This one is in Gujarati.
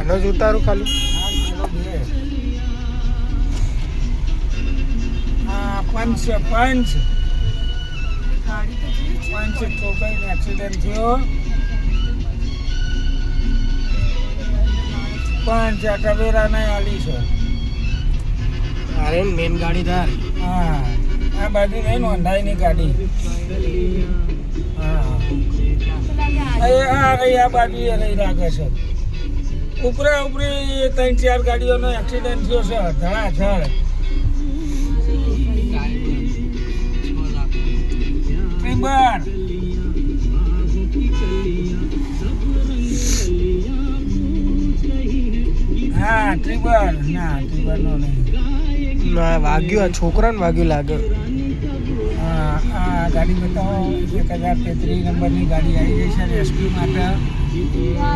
આનો જ ઉતારું ખાલી. પંચ છોકરીને એક્સિડન્ટ થયો. પંચ આ ટવેરા નહીં આલી છે. અરે મેન ગાડી ધાર. હા આ બાજુ નહીં નોંધાઈની ગાડી. હા આ રહી આ બાજુ એ રહી લાગે છે. ઉપરે ઉપરી 3-4 ગાડીઓનો એક્સિડન્ટ થયો છે ધડાધડ. ટ્રિબર હા ટ્રિબર ના ટ્રિબરનો નહીં. ના વાગ્યું, આ છોકરાને વાગ્યું લાગે. હા આ ગાડી બતાવો. 1033 નંબરની ગાડી આવી ગઈ છે રેસ્ક્યુ માટે.